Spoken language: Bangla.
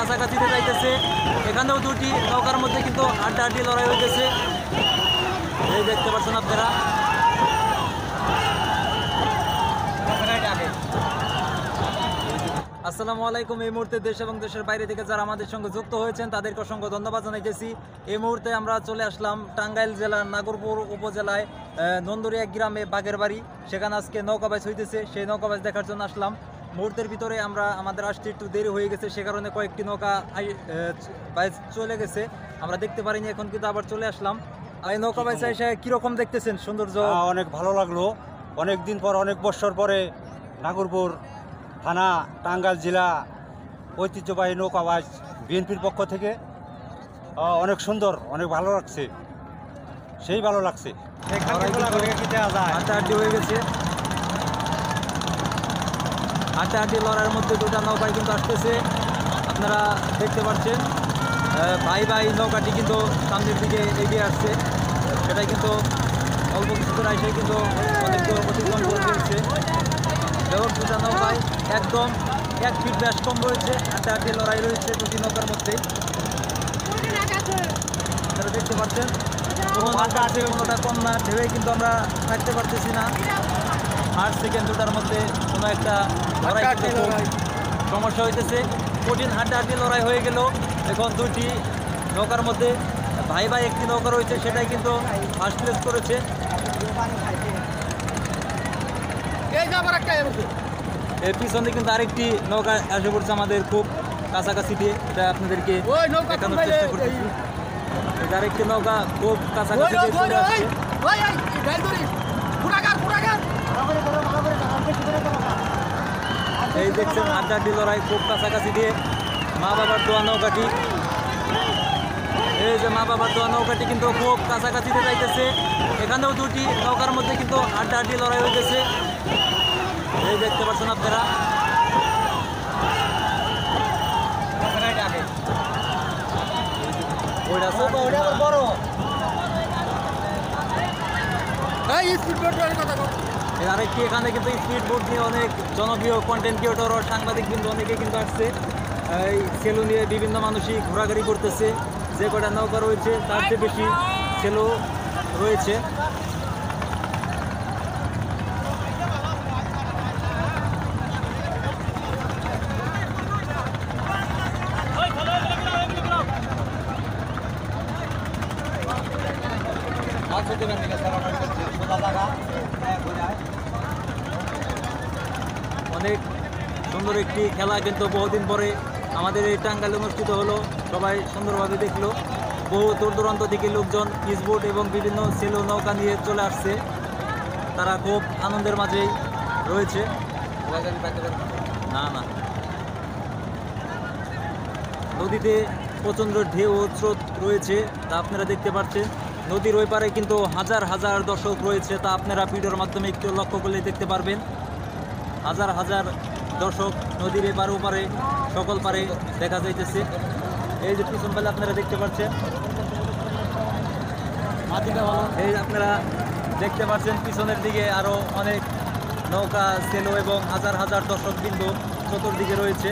কাছাকাছিতে যাইতেছে। এখানেও দুটি নৌকার মধ্যে কিন্তু হাড্ডাহাড্ডি লড়াই হইতেছে। এই দেখতে পাচ্ছেন আপনারা। আসসালামু আলাইকুম। এই মুহূর্তে দেশ এবং দেশের বাইরে থেকে যারা আমাদের সঙ্গে যুক্ত হয়েছেন তাদেরকে অসংখ্য ধন্যবাদ জানাইতেছি। এই মুহূর্তে আমরা চলে আসলাম টাঙ্গাইল জেলার নাগরপুর উপজেলায় নন্দরিয়া গ্রামে বাগের বাড়ি। সেখানে আজকে নৌকাবাইজ হইতেছে, সেই নৌকাবাইজ দেখার জন্য আসলাম। মুহূর্তের ভিতরে আমরা আমাদের আসতে একটু দেরি হয়ে গেছে, সে কারণে কয়েকটি নৌকা বাইজ চলে গেছে, আমরা দেখতে পারিনি। এখন কিন্তু আবার চলে আসলাম। এই নৌকাবাইজ এসে কীরকম দেখতেছেন সৌন্দর্য? অনেক ভালো লাগলো। অনেক দিন পর, অনেক বছর পরে নাগরপুর থানা টাঙ্গাইল জেলা ঐতিহ্যবাহী নৌকাবাজ বিএনপির পক্ষ থেকে অনেক সুন্দর, অনেক ভালো লাগছে, সেই ভালো লাগছে। হাড্ডাহাড্ডি হয়ে গেছে, হাড্ডাহাড্ডি লড়াইয়ের মধ্যে দুটা নৌকায় কিন্তু আসতেছে, আপনারা দেখতে পাচ্ছেন। ভাই ভাই নৌকাটি কিন্তু সামনের দিকে এগিয়ে আসছে, সেটাই কিন্তু অল্প কিছু করে এসে কিন্তু অনেক অতিক্রম করে ফেলছে। এবং দুটা নৌকায় একদম 1 ফিট ব্যাস কম রয়েছে, হাড্ডাহাড্ডি লড়াই রয়েছে দুটি নৌকার মধ্যে, আপনারা দেখতে পাচ্ছেন। কোনো নৌকা আছে, কোনোটা কম না, ঢেউয়ে কিন্তু আমরা থাকতে পারতেছি না। 8 সেকেন্ড দুটার মধ্যে কোনো একটা লড়াই সমস্যা হইতেছে। কঠিন হাড্ডাহাড্ডি লড়াই হয়ে গেল। এখন দুটি নৌকার মধ্যে ভাই ভাই একটি নৌকা রয়েছে, সেটাই কিন্তু ফার্স্ট প্লেস করেছে। এর পিছনে কিন্তু আরেকটি নৌকা এসে পড়ছে আমাদের খুব কাছাকাছি দিয়ে, এটা আপনাদেরকে দেখানোর চেষ্টা করতেছি। আরেকটি নৌকা খুব কাছাকাছি দিয়ে চলে আসছে। এই দেখছেন হাড্ডাহাড্ডি লড়াই খুব কাছাকাছি দিয়ে। মা বাবার দোয়া নৌকাটি, এই যে মা বাবার দোয়া নৌকাটি কিন্তু খুব কাছাকাছিতে যাইতেছে। এখানেও দুটি নৌকার মধ্যে কিন্তু হাড্ডাহাড্ডি লড়াই হইতেছে, এই দেখতে পাচ্ছেন আপনারা। আরেকটি এখানে কিন্তু স্পিড বোট নিয়ে অনেক জনপ্রিয় কন্টেন্ট ক্রিয়েটর ও সাংবাদিক কিন্তু অনেকে কিন্তু আসছে। এই সেলু নিয়ে বিভিন্ন মানুষই ঘোরাঘুরি করতেছে। যে কটা নৌকা রয়েছে তার চেয়ে বেশি সেলু রয়েছে। অনেক সুন্দর একটি খেলা কিন্তু বহুদিন পরে আমাদের এই টাঙ্গাইলে অনুষ্ঠিত হলো, সবাই সুন্দরভাবে দেখলো। বহু দূর দূরান্ত থেকে লোকজন স্পিড এবং বিভিন্ন সেলো নৌকা নিয়ে চলে আসছে, তারা খুব আনন্দের মাঝেই রয়েছে। না না, নদীতে প্রচণ্ড ঢেউ ও স্রোত রয়েছে, তা আপনারা দেখতে পাচ্ছেন। নদীর ওই পারে কিন্তু হাজার হাজার দর্শক রয়েছে, তা আপনারা ভিডিওর মাধ্যমে একটু লক্ষ্য করলে দেখতে পারবেন। হাজার হাজার দর্শক নদীর এপারে ওপারে সকল পারে দেখা যাইতেছে। এই যে পিছন বেলা আপনারা দেখতে পাচ্ছেন, এই আপনারা দেখতে পাচ্ছেন পিছনের দিকে আরও অনেক নৌকা সেলো এবং হাজার হাজার দর্শক বিন্দু চতুর্দিকে রয়েছে।